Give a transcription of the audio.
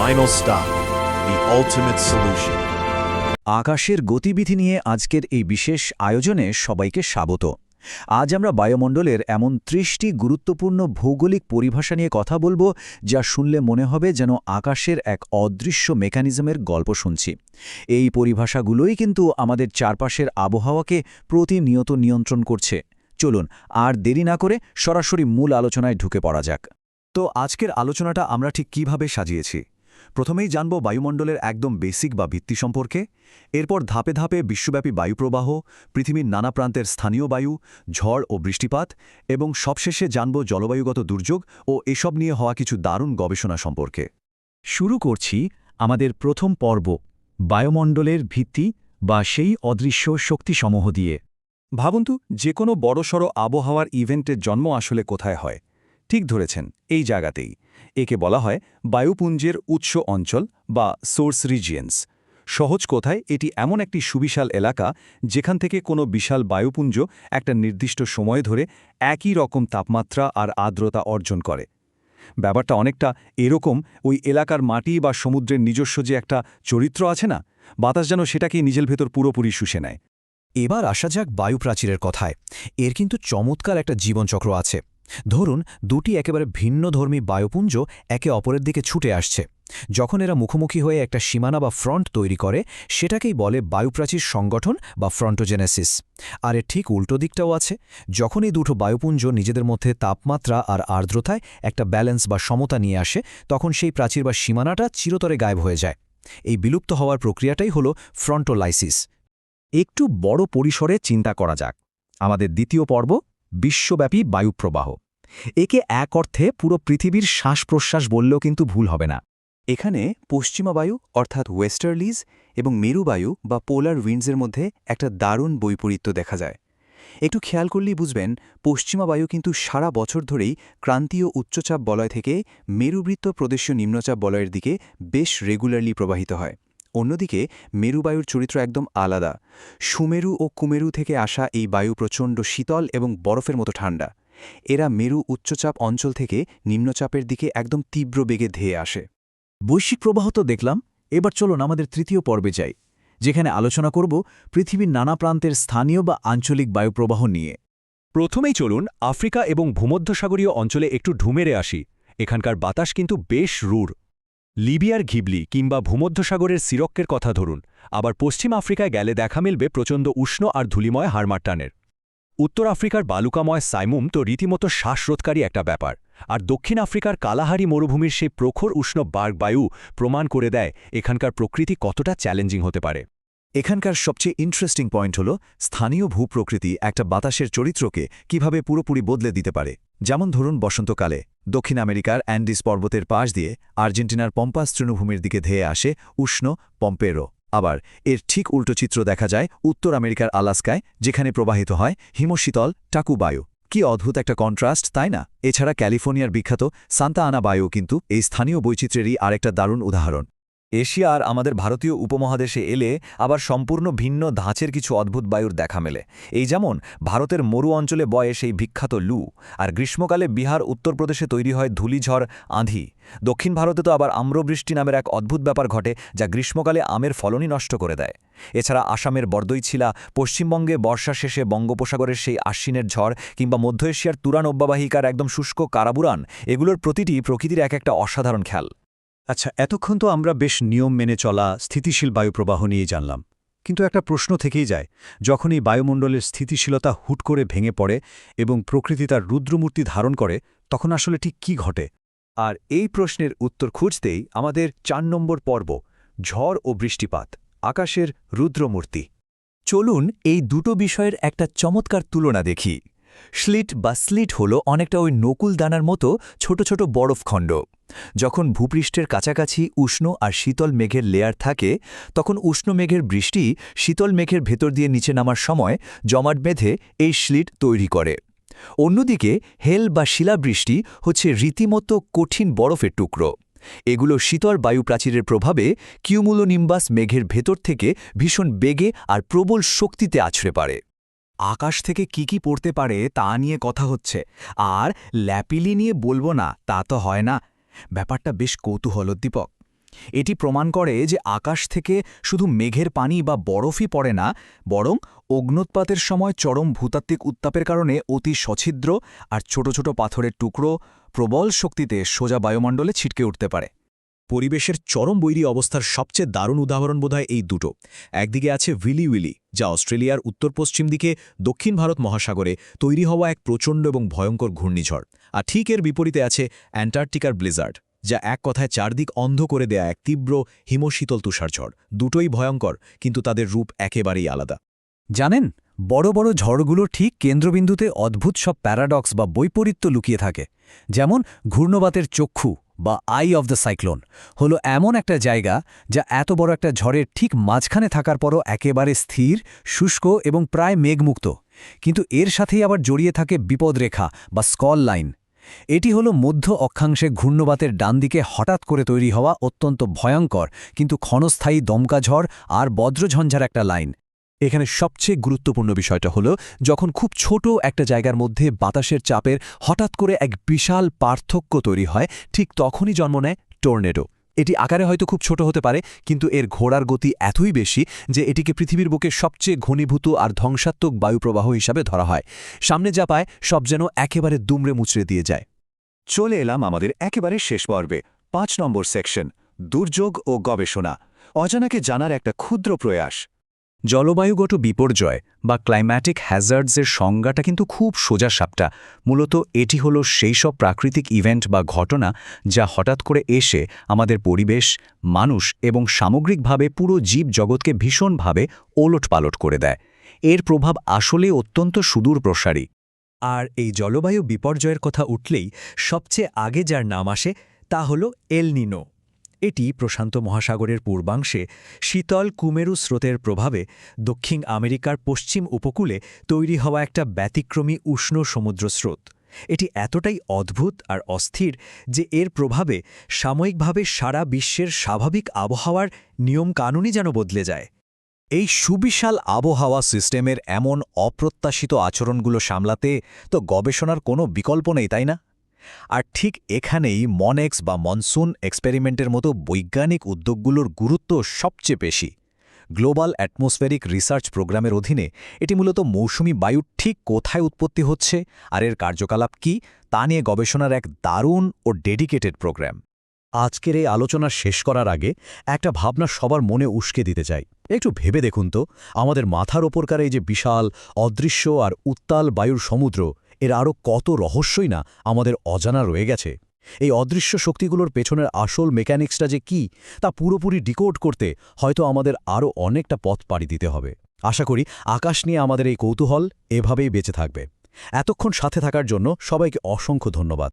final stop, the ultimate solution. আকাশের গতিবিধি নিয়ে আজকের এই বিশেষ আয়োজনে সবাইকে স্বাগত। আজ আমরা বায়ুমণ্ডলের এমন ৩০টি গুরুত্বপূর্ণ ভৌগোলিক পরিভাষা নিয়ে কথা বলবো, যা শুনলে মনে হবে যেন আকাশের এক অদৃশ্য মেকানিজমের গল্প শুনছি। এই পরিভাষাগুলোই কিন্তু আমাদের চারপাশের আবহাওয়াকে প্রতিনিয়ত নিয়ন্ত্রণ করছে। চলুন আর দেরি না করে সরাসরি মূল আলোচনায় ঢুকে পড়া যাক। তো আজকের আলোচনাটা আমরা ঠিক কিভাবে সাজিয়েছি? প্রথমেই জানব বায়ুমণ্ডলের একদম বেসিক বা ভিত্তি সম্পর্কে, এরপর ধাপে ধাপে বিশ্বব্যাপী বায়ুপ্রবাহ, পৃথিবীর নানা প্রান্তের স্থানীয় বায়ু, ঝড় ও বৃষ্টিপাত, এবং সবশেষে জানব জলবায়ুগত দুর্যোগ ও এসব নিয়ে হওয়া কিছু দারুণ গবেষণা সম্পর্কে। শুরু করছি আমাদের প্রথম পর্ব, বায়ুমণ্ডলের ভিত্তি বা সেই অদৃশ্য শক্তিসমূহ দিয়ে। ভাবুন তো, যে কোনো বড়সড় আবহাওয়ার ইভেন্টের জন্ম আসলে কোথায় হয়? ঠিক ধরেছেন, এই জায়গাতেই। একে বলা হয় বায়ুপুঞ্জের উৎস অঞ্চল বা সোর্স রিজিয়ন্স। সহজ কথায় এটি এমন একটি সুবিশাল এলাকা যেখান থেকে কোনো বিশাল বায়ুপুঞ্জ একটা নির্দিষ্ট সময় ধরে একই রকম তাপমাত্রা আর আর্দ্রতা অর্জন করে। ব্যাপারটা অনেকটা এরকম, ওই এলাকার মাটি বা সমুদ্রের নিজস্ব যে একটা চরিত্র আছে না, বাতাস যেন সেটাকেই নিজের ভেতর পুরোপুরি শুষে নেয়। এবার আসা যাক বায়ুপ্রাচীরের কথায়। এর কিন্তু চমৎকার একটা জীবনচক্র আছে। ধরুন, দুটি একেবারে ভিন্নধর্মী বায়ুপুঞ্জ একে অপরের দিকে ছুটে আসছে। যখন এরা মুখোমুখি হয়ে একটা সীমানা বা ফ্রন্ট তৈরি করে, সেটাকেই বলে বায়ুপ্রাচীর সংগঠন বা ফ্রন্টোজেনেসিস। আর এর ঠিক উল্টো দিকটাও আছে। যখন এই দুটো বায়ুপুঞ্জ নিজেদের মধ্যে তাপমাত্রা আর আর্দ্রতায় একটা ব্যালেন্স বা সমতা নিয়ে আসে, তখন সেই প্রাচীর বা সীমানাটা চিরতরে গায়েব হয়ে যায়। এই বিলুপ্ত হওয়ার প্রক্রিয়াটাই হল ফ্রন্টোলাইসিস। একটু বড় পরিসরে চিন্তা করা যাক। আমাদের দ্বিতীয় পর্ব, বিশ্বব্যাপী বায়ুপ্রবাহ। একে এক অর্থে পুরো পৃথিবীর শ্বাস-প্রশ্বাস বললেও কিন্তু ভুল হবে না। এখানে পশ্চিমা বায়ু অর্থাৎ ওয়েস্টার্লিজ এবং মেরুবায়ু বা পোলার উইন্ডসের মধ্যে একটা দারুণ বৈপরীত্য দেখা যায়। একটু খেয়াল করলেই বুঝবেন, পশ্চিমা বায়ু কিন্তু সারা বছর ধরেই ক্রান্তীয় উচ্চচাপ বলয় থেকে মেরুবৃত্ত প্রদেশীয় নিম্নচাপ বলয়ের দিকে বেশ রেগুলারলি প্রবাহিত হয়। অন্যদিকে মেরুবায়ুর চরিত্র একদম আলাদা। সুমেরু ও কুমেরু থেকে আসা এই বায়ু প্রচণ্ড শীতল এবং বরফের মতো ঠান্ডা। এরা মেরু উচ্চচাপ অঞ্চল থেকে নিম্নচাপের দিকে একদম তীব্র বেগে ধেয়ে আসে। বৈশ্বিক প্রবাহ তো দেখলাম, এবার চলুন আমাদের তৃতীয় পর্বে যাই, যেখানে আলোচনা করব পৃথিবীর নানা প্রান্তের স্থানীয় বা আঞ্চলিক বায়ুপ্রবাহ নিয়ে। প্রথমেই চলুন আফ্রিকা এবং ভূমধ্যসাগরীয় অঞ্চলে একটু ঢুমেরে আসি। এখানকার বাতাস কিন্তু বেশ রূঢ়। লিবিয়ার ঘিবলি কিংবা ভূমধ্যসাগরের সিরক্কের কথা ধরুন, আবার পশ্চিম আফ্রিকায় গেলে দেখা মিলবে প্রচণ্ড উষ্ণ আর ধূলিময় হারমাট্টানের। উত্তর আফ্রিকার বালুকাময় সাইমুম তো রীতিমতো শ্বাসরোধকারী একটা ব্যাপার। আর দক্ষিণ আফ্রিকার কালাহারি মরুভূমির সেই প্রখর উষ্ণ বার্গ বায়ু প্রমাণ করে দেয় এখানকার প্রকৃতি কতটা চ্যালেঞ্জিং হতে পারে। এখানকার সবচেয়ে ইন্টারেস্টিং পয়েন্ট হল স্থানীয় ভূপ্রকৃতি একটা বাতাসের চরিত্রকে কিভাবে পুরোপুরি বদলে দিতে পারে। যেমন ধরুন, বসন্তকালে দক্ষিণ আমেরিকার অ্যান্ডিস পর্বতের পাশ দিয়ে আর্জেন্টিনার পম্পাস তৃণভূমির দিকে ধেয়ে আসে উষ্ণ পম্পেরো। আবার এর ঠিক উল্টো চিত্র দেখা যায় উত্তর আমেরিকার আলাস্কায়, যেখানে প্রবাহিত হয় হিমশীতল টাকু বায়ু। কি অদ্ভুত একটা কন্ট্রাস্ট, তাই না? এছাড়া ক্যালিফোর্নিয়ার বিখ্যাত সান্তা আনা বায়ু কিন্তু এই স্থানীয় বৈচিত্র্যেরই আরেকটা দারুণ উদাহরণ। এশিয়া আর আমাদের ভারতীয় উপমহাদেশে এলে আবার সম্পূর্ণ ভিন্ন ধাঁচের কিছু অদ্ভুত বায়ুর দেখা মেলে। এই যেমন ভারতের মরু অঞ্চলে বয়ে সেই বিখ্যাত লু, আর গ্রীষ্মকালে বিহার উত্তরপ্রদেশে তৈরি হয় ধূলিঝড় আঁধি। দক্ষিণ ভারতে তো আবার আম্রবৃষ্টি নামের এক অদ্ভুত ব্যাপার ঘটে, যা গ্রীষ্মকালে আমের ফলনই নষ্ট করে দেয়। এছাড়া আসামের বরদৈছিলা, পশ্চিমবঙ্গে বর্ষা শেষে বঙ্গোপসাগরের সেই আশ্বিনের ঝড়, কিংবা মধ্য এশিয়ার তুরান অব্যাবাহিকার একদম শুষ্ক কারাবুরান, এগুলোর প্রতিটি প্রকৃতির এক একটা অসাধারণ খেয়াল। আচ্ছা, এতক্ষণ তো আমরা বেশ নিয়ম মেনে চলা স্থিতিশীল বায়ুপ্রবাহ নিয়ে জানলাম, কিন্তু একটা প্রশ্ন থেকেই যায়, যখন এই বায়ুমণ্ডলের স্থিতিশীলতা হুট করে ভেঙে পড়ে এবং প্রকৃতি তার রুদ্রমূর্তি ধারণ করে, তখন আসলে ঠিক কী ঘটে? আর এই প্রশ্নের উত্তর খুঁজতেই আমাদের ৪ নম্বর পর্ব, ঝড় ও বৃষ্টিপাত, আকাশের রুদ্রমূর্তি। চলুন এই দুটো বিষয়ের একটা চমৎকার তুলনা দেখি। স্লিট বা স্লিট হল অনেকটা ওই নকুল দানার মতো ছোট ছোট বরফখণ্ড। যখন ভূপৃষ্ঠের কাছাকাছি উষ্ণ আর শীতল মেঘের লেয়ার থাকে, তখন উষ্ণ মেঘের বৃষ্টি শীতল মেঘের ভেতর দিয়ে নিচে নামার সময় জমাট বেঁধে এই স্লিট তৈরি করে। অন্যদিকে হেল বা শিলাবৃষ্টি হচ্ছে রীতিমতো কঠিন বরফের টুকরো। এগুলো শীতল বায়ুপ্রাচীরের প্রভাবে কিউমুলোনিম্বাস মেঘের ভেতর থেকে ভীষণ বেগে আর প্রবল শক্তিতে আছড়ে পারে। আকাশ থেকে কি কি পড়তে পারে তা নিয়ে কথা হচ্ছে, আর ল্যাপিলি নিয়ে বলবো না তা তো হয় না। ব্যাপারটা বেশ কৌতূহলোদ্দীপক। এটি প্রমাণ করে যে আকাশ থেকে শুধু মেঘের পানি বা বরফই পড়ে না, বরং অগ্ন্যুৎপাতের সময় চরম ভূতাত্ত্বিক উত্তাপের কারণে অতি সছিদ্র আর ছোট ছোট পাথরের টুকরো প্রবল শক্তিতে সোজা বায়ুমণ্ডলে ছিটকে উঠতে পারে। পরিবেশের চরম বৈরী অবস্থার সবচেয়ে দারুণ উদাহরণ বোধহয় এই দুটো। একদিকে আছে উইলি উইলি, যা অস্ট্রেলিয়ার উত্তর পশ্চিম দিকে দক্ষিণ ভারত মহাসাগরে তৈরি হওয়া এক প্রচণ্ড এবং ভয়ঙ্কর ঘূর্ণিঝড়, আর ঠিক এর বিপরীতে আছে অ্যান্টার্কটিকার ব্লিজার্ড, যা এক কথায় চারদিক অন্ধ করে দেয়া এক তীব্র হিমশীতল তুষারঝড়। দুটোই ভয়ঙ্কর, কিন্তু তাদের রূপ একেবারেই আলাদা। জানেন, বড় বড় ঝড়গুলোর ঠিক কেন্দ্রবিন্দুতে অদ্ভুত সব প্যারাডক্স বা বৈপরীত্য লুকিয়ে থাকে। যেমন ঘূর্ণবাতের চক্ষু বা আই অফ দ্য সাইক্লোন হলো এমন একটা জায়গা যা এত বড় একটা ঝড়ের ঠিক মাঝখানে থাকার পরও একেবারে স্থির, শুষ্ক এবং প্রায় মেঘমুক্ত, কিন্তু এর সাথেই আবার জড়িয়ে থাকে বিপদরেখা বা স্কল লাইন। এটি হলো মধ্য অক্ষাংশে ঘূর্ণবাতের ডান দিকে হঠাৎ করে তৈরি হওয়া অত্যন্ত ভয়ঙ্কর কিন্তু ক্ষণস্থায়ী দমকা ঝড় আর বজ্রঝঞ্ঝার একটা লাইন। এখানে সবচেয়ে গুরুত্বপূর্ণ বিষয়টা হলো, যখন খুব ছোট একটা জায়গার মধ্যে বাতাসের চাপের হঠাৎ করে এক বিশাল পার্থক্য তৈরি হয়, ঠিক তখনই জন্ম নেয় টর্নেডো। এটি আকারে হয়তো খুব ছোট হতে পারে, কিন্তু এর ঘোড়ার গতি এতই বেশি যে এটিকে পৃথিবীর বুকে সবচেয়ে ঘনীভূত আর ধ্বংসাত্মক বায়ুপ্রবাহ হিসাবে ধরা হয়। সামনে যা পায় সব যেন একেবারে দুমড়ে মুচড়ে দিয়ে যায়। চলে এলাম আমাদের একেবারে শেষ পর্বে, 5 নম্বর সেকশন, দুর্যোগ ও গবেষণা, অজানাকে জানার একটা ক্ষুদ্র প্রয়াস। জলবায়ুগত বিপর্যয় বা ক্লাইম্যাটিক হ্যাজার্ডসের সংজ্ঞাটা কিন্তু খুব সোজা সাপটা। মূলত এটি হলো সেই সব প্রাকৃতিক ইভেন্ট বা ঘটনা যা হঠাৎ করে এসে আমাদের পরিবেশ, মানুষ এবং সামগ্রিকভাবে পুরো জীবজগৎকে ভীষণভাবে ওলটপালট করে দেয়। এর প্রভাব আসলে অত্যন্ত সুদূর প্রসারী। আর এই জলবায়ু বিপর্যয়ের কথা উঠলেই সবচেয়ে আগে যার নাম আসে তা হল এল নিনো। এটি প্রশান্ত মহাসাগরের পূর্বাংশে শীতল কুমেরু স্রোতের প্রভাবে দক্ষিণ আমেরিকার পশ্চিম উপকূলে তৈরি হওয়া একটা ব্যতিক্রমী উষ্ণ সমুদ্র স্রোত। এটি এতটাই অদ্ভুত আর অস্থির যে এর প্রভাবে সাময়িকভাবে সারা বিশ্বের স্বাভাবিক আবহাওয়ার নিয়মকানুনই যেন বদলে যায়। এই সুবিশাল আবহাওয়া সিস্টেমের এমন অপ্রত্যাশিত আচরণগুলো সামলাতে তো গবেষণার কোনো বিকল্প নেই, তাই না? আর ঠিক এখানেই মনেক্স বা মনসুন এক্সপেরিমেন্টের মতো বৈজ্ঞানিক উদ্যোগগুলোর গুরুত্ব সবচেয়ে বেশি। গ্লোবাল অ্যাটমসফেরিক রিসার্চ প্রোগ্রামের অধীনে এটি মূলত মৌসুমি বায়ু ঠিক কোথায় উৎপত্তি হচ্ছে আর এর কার্যকলাপ কী তা নিয়ে গবেষণার এক দারুণ ও ডেডিকেটেড প্রোগ্রাম। আজকের এই আলোচনা শেষ করার আগে একটা ভাবনা সবার মনে উস্কে দিতে চাই। একটু ভেবে দেখুন তো, আমাদের মাথার ওপরকার এই যে বিশাল অদৃশ্য আর উত্তাল বায়ুর সমুদ্র, এর আরও কত রহস্যই না আমাদের অজানা রয়ে গেছে। এই অদৃশ্য শক্তিগুলোর পেছনের আসল মেকানিক্সটা যে কি তা পুরোপুরি ডিকোড করতে হয়তো আমাদের আরও অনেকটা পথ পাড়ি দিতে হবে। আশা করি আকাশ নিয়ে আমাদের এই কৌতূহল এভাবেই বেঁচে থাকবে। এতক্ষণ সাথে থাকার জন্য সবাইকে অসংখ্য ধন্যবাদ।